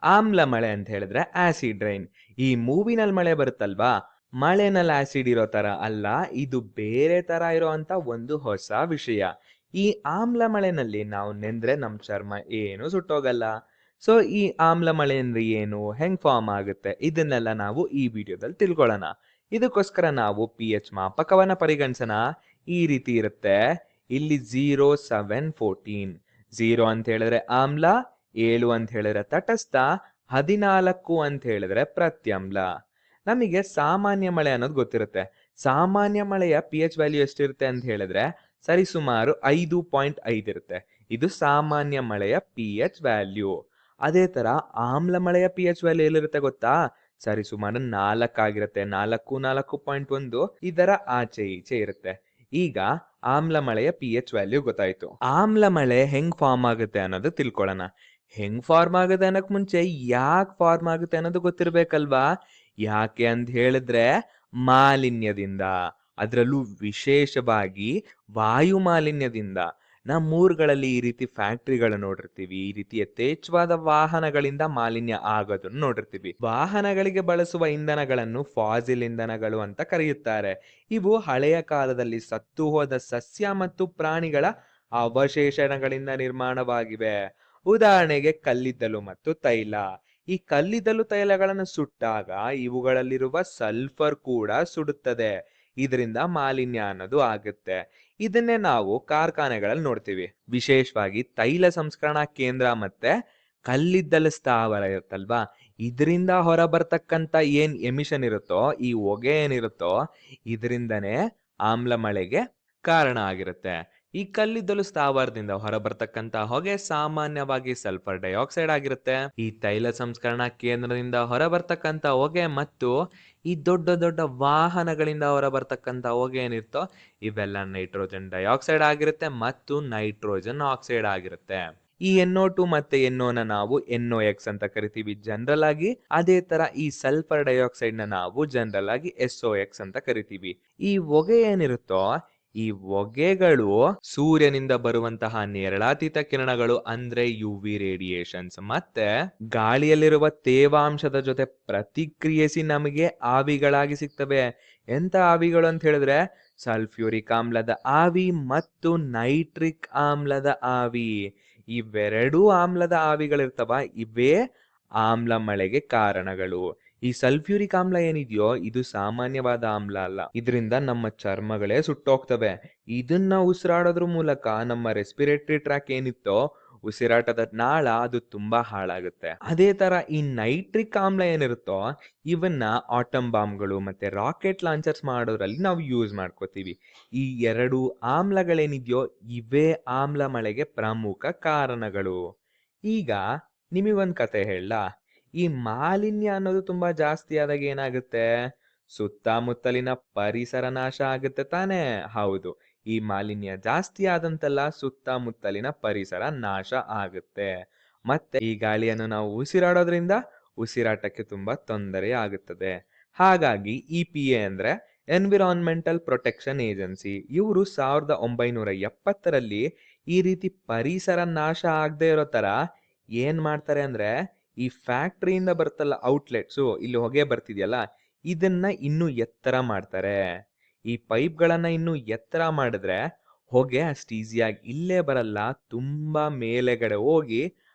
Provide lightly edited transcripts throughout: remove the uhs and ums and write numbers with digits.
ಆಮ್ಲ ಮಳೆ ಅಂತ ಹೇಳಿದ್ರೆ ಆಸಿಡ್ ರೈನ್. ಈ ಮೂವಿನಲ್ಲಿ ಮಳೆ ಬರುತ್ತಲ್ವಾ, ಮಳೆನಲ್ಲಿ ಆಸಿಡ್ ಇರೋ ತರ ಅಲ್ಲ, ಇದು ಬೇರೆ ತರ ಇರೋಂತ ಒಂದು ಹೊಸ ವಿಷಯ. ಈ ಆಮ್ಲ ಮಳೆನಲ್ಲಿ ನಾವು ನೆಂದ್ರೆ ನಮ್ ಚರ್ಮ ಏನು ಸುಟ್ಟೋಗಲ್ಲ. ಸೊ ಈ ಆಮ್ಲ ಮಳೆ ಅಂದ್ರೆ ಏನು, ಹೆಂಗ್ ಫಾರ್ಮ್ ಆಗುತ್ತೆ, ಇದನ್ನೆಲ್ಲ ನಾವು ಈ ವಿಡಿಯೋದಲ್ಲಿ ತಿಳ್ಕೊಳ್ಳೋಣ. ಇದಕ್ಕೋಸ್ಕರ ನಾವು pH ಮಾಪಕವನ್ನ ಪರಿಗಣಿಸೋಣ. ಈ ರೀತಿ ಇರುತ್ತೆ. ಇಲ್ಲಿ 0, 7, 14. 0 ಅಂತ ಹೇಳಿದ್ರೆ ಆಮ್ಲ, 7 ಅಂತ ಹೇಳಿದ್ರೆ ತಟಸ್ಥ, 14 ಅಂತ ಹೇಳಿದ್ರೆ ಪ್ರತ್ಯಮ್ಲ. ನಮಗೆ ಸಾಮಾನ್ಯ ಮಳೆ ಅನ್ನೋದು ಗೊತ್ತಿರುತ್ತೆ. ಸಾಮಾನ್ಯ ಮಳೆಯ pH ವ್ಯಾಲ್ಯೂ ಎಷ್ಟಿರುತ್ತೆ ಅಂತ ಹೇಳಿದ್ರೆ ಸರಿಸುಮಾರು 5.5 ಇರುತ್ತೆ. ಇದು ಸಾಮಾನ್ಯ ಮಳೆಯ pH ವ್ಯಾಲ್ಯೂ. ಅದೇ ತರ ಆಮ್ಲ ಮಳೆಯ pH ವ್ಯಾಲ್ಯೂ ಎಲ್ಲಿರುತ್ತೆ ಗೊತ್ತಾ? ಸರಿಸುಮಾರು 4 ಆಗಿರುತ್ತೆ. 4, 4.1 ಇದರ ಆಚೆ ಈಚೆ ಇರುತ್ತೆ. ಈಗ ಆಮ್ಲ ಮಳೆಯ pH ವ್ಯಾಲ್ಯೂ ಗೊತ್ತಾಯ್ತು. ಆಮ್ಲ ಮಳೆ ಹೆಂಗ್ ಫಾರ್ಮ್ ಆಗುತ್ತೆ ಅನ್ನೋದು ತಿಳ್ಕೊಳ್ಳೋಣ. ಹೆಂಗ್ ಫಾರ್ಮ್ ಆಗುತ್ತೆ ಅನ್ನಕ್ ಮುಂಚೆ ಯಾಕೆ ಫಾರ್ಮ್ ಆಗುತ್ತೆ ಅನ್ನೋದು ಗೊತ್ತಿರ್ಬೇಕಲ್ವಾ? ಯಾಕೆ ಅಂತ ಹೇಳಿದ್ರೆ ಮಾಲಿನ್ಯದಿಂದ, ಅದರಲ್ಲೂ ವಿಶೇಷವಾಗಿ ವಾಯು ಮಾಲಿನ್ಯದಿಂದ. ನಮ್ಮೂರುಗಳಲ್ಲಿ ಈ ರೀತಿ ಫ್ಯಾಕ್ಟ್ರಿಗಳು ನೋಡಿರ್ತೀವಿ, ಈ ರೀತಿ ಯಥೇಚ್ಛವಾದ ವಾಹನಗಳಿಂದ ಮಾಲಿನ್ಯ ಆಗೋದನ್ನು ನೋಡಿರ್ತೀವಿ. ವಾಹನಗಳಿಗೆ ಬಳಸುವ ಇಂಧನಗಳನ್ನು ಫಾಸಿಲ್ ಇಂಧನಗಳು ಅಂತ ಕರೆಯುತ್ತಾರೆ. ಇವು ಹಳೆಯ ಕಾಲದಲ್ಲಿ ಸತ್ತು ಹೋದ ಸಸ್ಯ ಮತ್ತು ಪ್ರಾಣಿಗಳ ಅವಶೇಷಣಗಳಿಂದ ನಿರ್ಮಾಣವಾಗಿವೆ. ಉದಾಹರಣೆಗೆ ಕಲ್ಲಿದ್ದಲು ಮತ್ತು ತೈಲ. ಈ ಕಲ್ಲಿದ್ದಲು ತೈಲಗಳನ್ನು ಸುಟ್ಟಾಗ ಇವುಗಳಲ್ಲಿರುವ ಸಲ್ಫರ್ ಕೂಡ ಸುಡುತ್ತದೆ. ಇದರಿಂದ ಮಾಲಿನ್ಯ ಅನ್ನೋದು ಆಗುತ್ತೆ. ಇದನ್ನೇ ನಾವು ಕಾರ್ಖಾನೆಗಳಲ್ಲಿ ನೋಡ್ತೀವಿ. ವಿಶೇಷವಾಗಿ ತೈಲ ಸಂಸ್ಕರಣಾ ಕೇಂದ್ರ ಮತ್ತೆ ಕಲ್ಲಿದ್ದಲು ಸ್ಥಾವರ ಇರುತ್ತಲ್ವಾ, ಇದರಿಂದ ಹೊರ ಬರ್ತಕ್ಕಂಥ ಏನ್ ಎಮಿಷನ್ ಇರುತ್ತೋ, ಈ ಹೊಗೆ ಏನಿರುತ್ತೋ, ಇದರಿಂದನೇ ಆಮ್ಲ ಮಳೆಗೆ ಕಾರಣ ಆಗಿರುತ್ತೆ. ಈ ಕಲ್ಲಿದ್ದಲು ಸ್ಥಾವರದಿಂದ ಹೊರಬರ್ತಕ್ಕಂತ ಹೊಗೆ ಸಾಮಾನ್ಯವಾಗಿ ಸಲ್ಫರ್ ಡೈಆಕ್ಸೈಡ್ ಆಗಿರುತ್ತೆ. ಈ ತೈಲ ಸಂಸ್ಕರಣಾ ಕೇಂದ್ರದಿಂದ ಹೊರಬರ್ತಕ್ಕಂತ ಹೊಗೆ ಮತ್ತು ಈ ದೊಡ್ಡ ದೊಡ್ಡ ವಾಹನಗಳಿಂದ ಹೊರಬರ್ತಕ್ಕಂತ ಹೊಗೆ ಏನಿರುತ್ತೋ, ಇವೆಲ್ಲ ನೈಟ್ರೋಜನ್ ಡೈಆಕ್ಸೈಡ್ ಆಗಿರುತ್ತೆ ಮತ್ತು ನೈಟ್ರೋಜನ್ ಆಕ್ಸೈಡ್ ಆಗಿರುತ್ತೆ. ಈ NO2 ಮತ್ತೆ NO ನಾವು NOx ಅಂತ ಕರಿತೀವಿ ಜನರಲ್ ಆಗಿ. ಅದೇ ತರ ಈ ಸಲ್ಫರ್ ಡೈಆಕ್ಸೈಡ್ ನ ನಾವು ಜನರಲ್ ಆಗಿ SOx ಅಂತ ಕರಿತೀವಿ. ಈ ಹೊಗೆ ಏನಿರುತ್ತೋ, ಈ ಹೊಗೆಗಳು ಸೂರ್ಯನಿಂದ ಬರುವಂತಹ ನೇರಳಾತೀತ ಕಿರಣಗಳು ಅಂದ್ರೆ UV ರೇಡಿಯೇಷನ್ಸ್ ಮತ್ತೆ ಗಾಳಿಯಲ್ಲಿರುವ ತೇವಾಂಶದ ಜೊತೆ ಪ್ರತಿಕ್ರಿಯಿಸಿ ನಮಗೆ ಆವಿಗಳಾಗಿ ಸಿಗ್ತವೆ. ಎಂತ ಆವಿಗಳು ಅಂತ ಹೇಳಿದ್ರೆ ಸಲ್ಫ್ಯೂರಿಕ್ ಆಮ್ಲದ ಆವಿ ಮತ್ತು ನೈಟ್ರಿಕ್ ಆಮ್ಲದ ಆವಿ. ಇವೆರಡೂ ಆಮ್ಲದ ಆವಿಗಳಿರ್ತವ, ಇವೇ ಆಮ್ಲ ಮಳೆಗೆ ಕಾರಣಗಳು. ಈ ಸಲ್ಫ್ಯೂರಿಕ್ ಆಮ್ಲ ಏನಿದೆಯೋ, ಇದು ಸಾಮಾನ್ಯವಾದ ಆಮ್ಲ ಅಲ್ಲ. ಇದರಿಂದ ನಮ್ಮ ಚರ್ಮಗಳೇ ಸುಟ್ಟೋಗ್ತವೆ. ಇದನ್ನ ಉಸಿರಾಡೋದ್ರ ಮೂಲಕ ನಮ್ಮ ರೆಸ್ಪಿರೇಟರಿ ಟ್ರ್ಯಾಕ್ ಏನಿತ್ತೋ, ಉಸಿರಾಟದ ನಾಳ, ಅದು ತುಂಬಾ ಹಾಳಾಗುತ್ತೆ. ಅದೇ ತರ ಈ ನೈಟ್ರಿಕ್ ಆಮ್ಲ ಏನಿರುತ್ತೋ, ಇವನ್ನ ಆಟಮ್ ಬಾಂಬ್ಗಳು ಮತ್ತೆ ರಾಕೆಟ್ ಲಾಂಚರ್ಸ್ ಮಾಡೋದ್ರಲ್ಲಿ ನಾವು ಯೂಸ್ ಮಾಡ್ಕೋತೀವಿ. ಈ ಎರಡು ಆಮ್ಲಗಳೇನಿದೆಯೋ, ಇವೇ ಆಮ್ಲ ಮಳೆಗೆ ಪ್ರಮುಖ ಕಾರಣಗಳು. ಈಗ ನಿಮಗೊಂದ್ ಕತೆ ಹೇಳಲಾ? ಈ ಮಾಲಿನ್ಯ ಅನ್ನೋದು ತುಂಬಾ ಜಾಸ್ತಿ ಆದಾಗ ಏನಾಗುತ್ತೆ? ಸುತ್ತಮುತ್ತಲಿನ ಪರಿಸರ ನಾಶ ಆಗುತ್ತೆ ತಾನೇ? ಹೌದು. ಈ ಮಾಲಿನ್ಯ ಜಾಸ್ತಿ ಆದಂತೆಲ್ಲ ಸುತ್ತಮುತ್ತಲಿನ ಪರಿಸರ ನಾಶ ಆಗುತ್ತೆ. ಮತ್ತೆ ಈ ಗಾಳಿಯನ್ನು ನಾವು ಉಸಿರಾಡೋದ್ರಿಂದ ಉಸಿರಾಟಕ್ಕೆ ತುಂಬಾ ತೊಂದರೆ ಆಗುತ್ತದೆ. ಹಾಗಾಗಿ EPA ಅಂದ್ರೆ ಎನ್ವಿರಾನ್ಮೆಂಟಲ್ ಪ್ರೊಟೆಕ್ಷನ್ ಏಜೆನ್ಸಿ, ಇವರು 1970ರಲ್ಲಿ ಈ ರೀತಿ ಪರಿಸರ ನಾಶ ಆಗದೆ ಇರೋ ತರ ಏನ್ ಮಾಡ್ತಾರೆ ಅಂದ್ರೆ, ಈ ಫ್ಯಾಕ್ಟ್ರಿಯಿಂದ ಬರುತ್ತಲ್ಲ ಔಟ್ಲೆಟ್ಸು, ಇಲ್ಲಿ ಹೊಗೆ ಬರ್ತಿದ್ಯಲ್ಲ, ಇದನ್ನ ಇನ್ನೂ ಎತ್ತರ ಮಾಡ್ತಾರೆ. ಈ ಪೈಪ್ಗಳನ್ನ ಇನ್ನೂ ಎತ್ತರ ಮಾಡಿದ್ರೆ ಹೊಗೆ ಅಷ್ಟು ಈಸಿಯಾಗಿ ಇಲ್ಲೇ ಬರಲ್ಲ, ತುಂಬಾ ಮೇಲೆಗಡೆ ಹೋಗಿ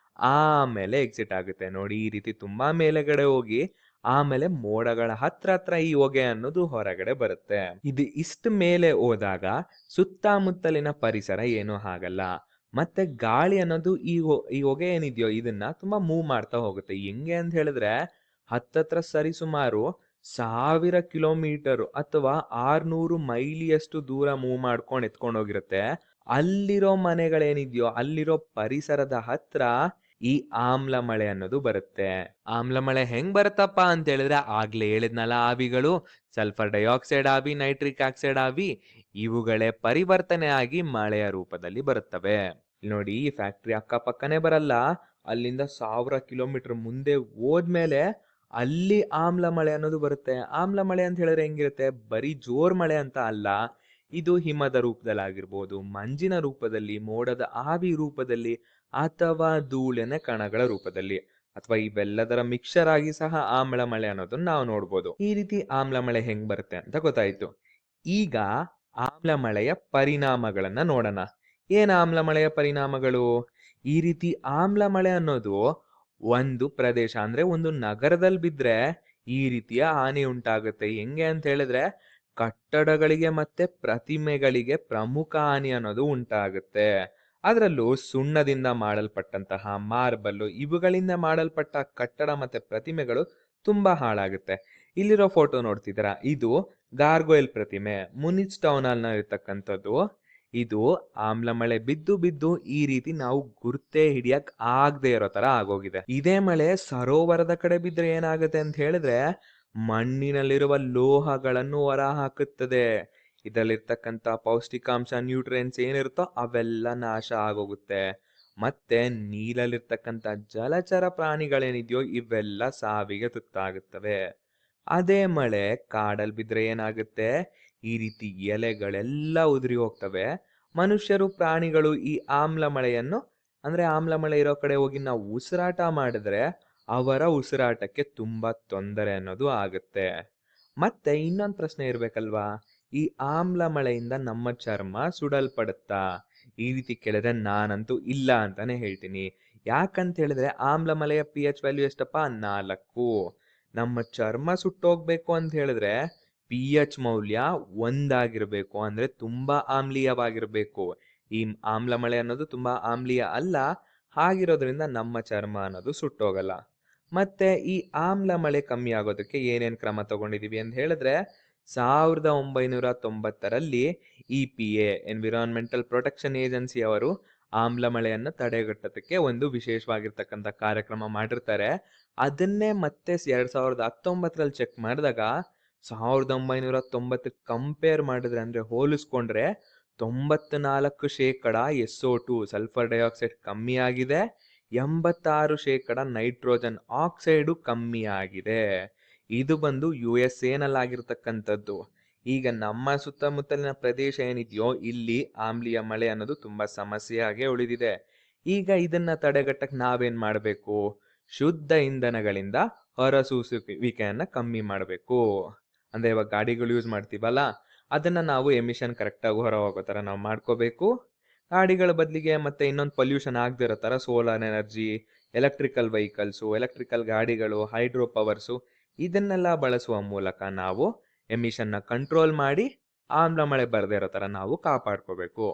ಆಮೇಲೆ ಎಕ್ಸಿಟ್ ಆಗುತ್ತೆ. ನೋಡಿ, ಈ ರೀತಿ ತುಂಬಾ ಮೇಲೆಗಡೆ ಹೋಗಿ ಆಮೇಲೆ ಮೋಡಗಳ ಹತ್ರ ಹತ್ರ ಈ ಹೊಗೆ ಅನ್ನೋದು ಹೊರಗಡೆ ಬರುತ್ತೆ. ಇದು ಇಷ್ಟ ಮೇಲೆ ಹೋದಾಗ ಸುತ್ತಮುತ್ತಲಿನ ಪರಿಸರ ಏನೂ ಆಗಲ್ಲ. ಮತ್ತೆ ಗಾಳಿ ಅನ್ನೋದು ಈ ಹೊಗೆ ಏನಿದೆಯೋ, ಇದನ್ನ ತುಂಬಾ ಮೂವ್ ಮಾಡ್ತಾ ಹೋಗುತ್ತೆ. ಹೆಂಗೆ ಅಂತ ಹೇಳಿದ್ರೆ, ಹತ್ತತ್ರ ಸರಿಸುಮಾರು 1000 ಕಿಲೋಮೀಟರ್ ಅಥವಾ 600 ಮೈಲಿಯಷ್ಟು ದೂರ ಮೂವ್ ಮಾಡ್ಕೊಂಡು ಎತ್ಕೊಂಡು ಹೋಗಿರುತ್ತೆ. ಅಲ್ಲಿರೋ ಮನೆಗಳೇನಿದೆಯೋ, ಅಲ್ಲಿರೋ ಪರಿಸರದ ಹತ್ರ ಈ ಆಮ್ಲ ಮಳೆ ಅನ್ನೋದು ಬರುತ್ತೆ. ಆಮ್ಲ ಮಳೆ ಹೆಂಗ್ ಬರುತ್ತಪ್ಪ ಅಂತ ಹೇಳಿದ್ರೆ, ಆಗ್ಲೇ ಹೇಳಿದ್ನಲ್ಲ ಆವಿಗಳು, ಸಲ್ಫರ್ ಡೈಆಕ್ಸೈಡ್ ಆವಿ, ನೈಟ್ರಿಕ್ ಆಕ್ಸೈಡ್ ಆವಿ, ಇವುಗಳೇ ಪರಿವರ್ತನೆ ಆಗಿ ಮಳೆಯ ರೂಪದಲ್ಲಿ ಬರುತ್ತವೆ. ನೋಡಿ, ಈ ಫ್ಯಾಕ್ಟ್ರಿ ಅಕ್ಕಪಕ್ಕನೆ ಬರಲ್ಲ, ಅಲ್ಲಿಂದ 1000 ಕಿಲೋಮೀಟರ್ ಮುಂದೆ ಹೋದ್ಮೇಲೆ ಅಲ್ಲಿ ಆಮ್ಲ ಮಳೆ ಅನ್ನೋದು ಬರುತ್ತೆ. ಆಮ್ಲ ಮಳೆ ಅಂತ ಹೇಳಿದ್ರೆ ಹೆಂಗಿರುತ್ತೆ? ಬರೀ ಜೋರ್ ಮಳೆ ಅಂತ ಅಲ್ಲ, ಇದು ಹಿಮದ ರೂಪದಲ್ಲಿ ಆಗಿರ್ಬೋದು, ಮಂಜಿನ ರೂಪದಲ್ಲಿ, ಮೋಡದ ಆವಿ ರೂಪದಲ್ಲಿ, ಅಥವಾ ಧೂಳಿನ ಕಣಗಳ ರೂಪದಲ್ಲಿ. ಅಥವಾ ಇವೆಲ್ಲದರ ಮಿಕ್ಸರ್ ಆಗಿ ಸಹ ಆಮ್ಲ ಮಳೆ ಅನ್ನೋದನ್ನ ನಾವು ನೋಡ್ಬೋದು. ಈ ರೀತಿ ಆಮ್ಲ ಮಳೆ ಹೆಂಗ್ ಬರುತ್ತೆ ಅಂತ ಗೊತ್ತಾಯ್ತು. ಈಗ ಆಮ್ಲ ಮಳೆಯ ಪರಿಣಾಮಗಳನ್ನ ನೋಡೋಣ. ಏನ್ ಆಮ್ಲ ಮಳೆಯ ಪರಿಣಾಮಗಳು? ಈ ರೀತಿ ಆಮ್ಲ ಮಳೆ ಅನ್ನೋದು ಒಂದು ಪ್ರದೇಶ ಅಂದ್ರೆ ಒಂದು ನಗರದಲ್ಲಿ ಬಿದ್ರೆ ಈ ರೀತಿಯ ಹಾನಿ ಉಂಟಾಗುತ್ತೆ. ಹೆಂಗೆ ಅಂತ ಹೇಳಿದ್ರೆ ಕಟ್ಟಡಗಳಿಗೆ ಮತ್ತೆ ಪ್ರತಿಮೆಗಳಿಗೆ ಪ್ರಮುಖ ಹಾನಿ ಅನ್ನೋದು ಉಂಟಾಗುತ್ತೆ. ಅದರಲ್ಲೂ ಸುಣ್ಣದಿಂದ ಮಾಡಲ್ಪಟ್ಟಂತಹ ಮಾರ್ಬಲ್ಲು ಇವುಗಳಿಂದ ಮಾಡಲ್ಪಟ್ಟ ಕಟ್ಟಡ ಮತ್ತೆ ಪ್ರತಿಮೆಗಳು ತುಂಬಾ ಹಾಳಾಗುತ್ತೆ. ಇಲ್ಲಿರೋ ಫೋಟೋ ನೋಡ್ತಿದ್ದೀರಾ, ಇದು ಗಾರ್ಗೋಯಿಲ್ ಪ್ರತಿಮೆ ಮುನಿಚ್ ಟೌನ್ ಹಾಲ್ ನಲ್ಲಿ ಇರ್ತಕ್ಕಂಥದ್ದು. ಇದು ಆಮ್ಲ ಮಳೆ ಬಿದ್ದು ಬಿದ್ದು ಈ ರೀತಿ ನಾವು ಗುರ್ತೇ ಹಿಡಿಯಕ್ ಆಗದೆ ಇರೋ ತರ ಆಗೋಗಿದೆ. ಇದೇ ಮಳೆ ಸರೋವರದ ಕಡೆ ಬಿದ್ರೆ ಏನಾಗುತ್ತೆ ಅಂತ ಹೇಳಿದ್ರೆ ಮಣ್ಣಿನಲ್ಲಿರುವ ಲೋಹಗಳನ್ನು ಹೊರ ಹಾಕುತ್ತದೆ. ಇದರಲ್ಲಿರ್ತಕ್ಕಂಥ ಪೌಷ್ಟಿಕಾಂಶ ನ್ಯೂಟ್ರಿಯೆಂಟ್ಸ್ ಏನಿರುತ್ತೋ ಅವೆಲ್ಲ ನಾಶ ಆಗೋಗುತ್ತೆ. ಮತ್ತೆ ನೀರಲ್ಲಿರ್ತಕ್ಕಂಥ ಜಲಚರ ಪ್ರಾಣಿಗಳೇನಿದೆಯೋ ಇವೆಲ್ಲ ಸಾವಿಗೆ ತುತ್ತಾಗುತ್ತವೆ. ಅದೇ ಮಳೆ ಕಾಡಲ್ ಬಿದ್ರೆ ಏನಾಗುತ್ತೆ? ಈ ರೀತಿ ಎಲೆಗಳೆಲ್ಲ ಉದುರಿ ಹೋಗ್ತವೆ. ಮನುಷ್ಯರು ಪ್ರಾಣಿಗಳು ಈ ಆಮ್ಲ ಮಳೆಯನ್ನು ಅಂದ್ರೆ ಆಮ್ಲ ಮಳೆ ಇರೋ ಕಡೆ ಹೋಗಿ ನಾವು ಉಸಿರಾಟ ಮಾಡಿದ್ರೆ ಅವರ ಉಸಿರಾಟಕ್ಕೆ ತುಂಬಾ ತೊಂದರೆ ಅನ್ನೋದು ಆಗುತ್ತೆ. ಮತ್ತೆ ಇನ್ನೊಂದು ಪ್ರಶ್ನೆ ಇರ್ಬೇಕಲ್ವಾ? ಈ ಆಮ್ಲ ಮಳೆಯಿಂದ ನಮ್ಮ ಚರ್ಮ ಸುಡಲ್ಪಡುತ್ತಾ? ಈ ರೀತಿ ಕೇಳಿದ್ರೆ ನಾನಂತೂ ಇಲ್ಲ ಅಂತಾನೆ ಹೇಳ್ತೀನಿ. ಯಾಕಂತ ಹೇಳಿದ್ರೆ ಆಮ್ಲ ಮಳೆಯ pH ವ್ಯಾಲ್ಯೂ ಎಷ್ಟಪ್ಪ? 4. ನಮ್ಮ ಚರ್ಮ ಸುಟ್ಟೋಗ್ಬೇಕು ಅಂತ ಹೇಳಿದ್ರೆ pH ಮೌಲ್ಯ 1 ಆಗಿರ್ಬೇಕು. ಅಂದ್ರೆ ತುಂಬಾ ಆಮ್ಲೀಯವಾಗಿರ್ಬೇಕು. ಈ ಆಮ್ಲ ಮಳೆ ಅನ್ನೋದು ತುಂಬಾ ಆಮ್ಲೀಯ ಅಲ್ಲ. ಹಾಗಿರೋದ್ರಿಂದ ನಮ್ಮ ಚರ್ಮ ಅನ್ನೋದು ಸುಟ್ಟೋಗಲ್ಲ. ಮತ್ತೆ ಈ ಆಮ್ಲ ಮಳೆ ಕಮ್ಮಿ ಆಗೋದಕ್ಕೆ ಏನೇನ್ ಕ್ರಮ ತಗೊಂಡಿದೀವಿ ಅಂತ ಹೇಳಿದ್ರೆ 1990ರಲ್ಲಿ EPA ಎನ್ವಿರಾನ್ಮೆಂಟಲ್ ಪ್ರೊಟೆಕ್ಷನ್ ಏಜೆನ್ಸಿ ಅವರು ಆಮ್ಲ ಮಳೆಯನ್ನ ತಡೆಗಟ್ಟೋದಕ್ಕೆ ಒಂದು ವಿಶೇಷವಾಗಿರ್ತಕ್ಕಂಥ ಕಾರ್ಯಕ್ರಮ ಮಾಡಿರ್ತಾರೆ. ಅದನ್ನೇ ಮತ್ತೆ 2019ರಲ್ಲಿ ಚೆಕ್ ಮಾಡಿದಾಗ 1990 ಕಂಪೇರ್ ಮಾಡಿದ್ರೆ ಅಂದ್ರೆ ಹೋಲಿಸ್ಕೊಂಡ್ರೆ 94% SO2 ಸಲ್ಫರ್ ಡೈಆಕ್ಸೈಡ್ ಕಮ್ಮಿ ಆಗಿದೆ. 86% ನೈಟ್ರೋಜನ್ ಆಕ್ಸೈಡು ಕಮ್ಮಿ ಆಗಿದೆ. ಇದು ಬಂದು USA ನಲ್ಲಾಗಿರ್ತಕ್ಕಂಥದ್ದು. ಈಗ ನಮ್ಮ ಸುತ್ತಮುತ್ತಲಿನ ಪ್ರದೇಶ ಏನಿದೆಯೋ ಇಲ್ಲಿ ಆಮ್ಲೀಯ ಮಳೆ ಅನ್ನೋದು ತುಂಬಾ ಸಮಸ್ಯೆಯಾಗೇ ಉಳಿದಿದೆ. ಈಗ ಇದನ್ನ ತಡೆಗಟ್ಟಕ್ ನಾವೇನ್ ಮಾಡ್ಬೇಕು? ಶುದ್ಧ ಇಂಧನಗಳಿಂದ ಹೊರಸೂಸುವಿಕೆಯನ್ನ ಕಮ್ಮಿ ಮಾಡ್ಬೇಕು. ಅಂದ್ರೆ ಇವಾಗ ಗಾಡಿಗಳು ಯೂಸ್ ಮಾಡ್ತೀವಲ್ಲ, ಅದನ್ನ ನಾವು ಎಮಿಷನ್ ಕರೆಕ್ಟಾಗಿ ಹೊರ ಹೋಗೋ ತರ ನಾವು ಮಾಡ್ಕೋಬೇಕು. ಗಾಡಿಗಳ ಬದಲಿಗೆ ಮತ್ತೆ ಇನ್ನೊಂದು ಪೊಲ್ಯೂಷನ್ ಆಗದಿರೋ ತರ solar energy, electrical vehicles, electrical ಗಾಡಿಗಳು, ಹೈಡ್ರೋ ಪವರ್ಸು ಇದನ್ನೆಲ್ಲ ಬಳಸುವ ಮೂಲಕ ನಾವು ಎಮಿಷನ್ನ ಕಂಟ್ರೋಲ್ ಮಾಡಿ ಆಮ್ಲ ಮಳೆ ಬರದೇ ಇರೋ ತರ ನಾವು ಕಾಪಾಡ್ಕೋಬೇಕು.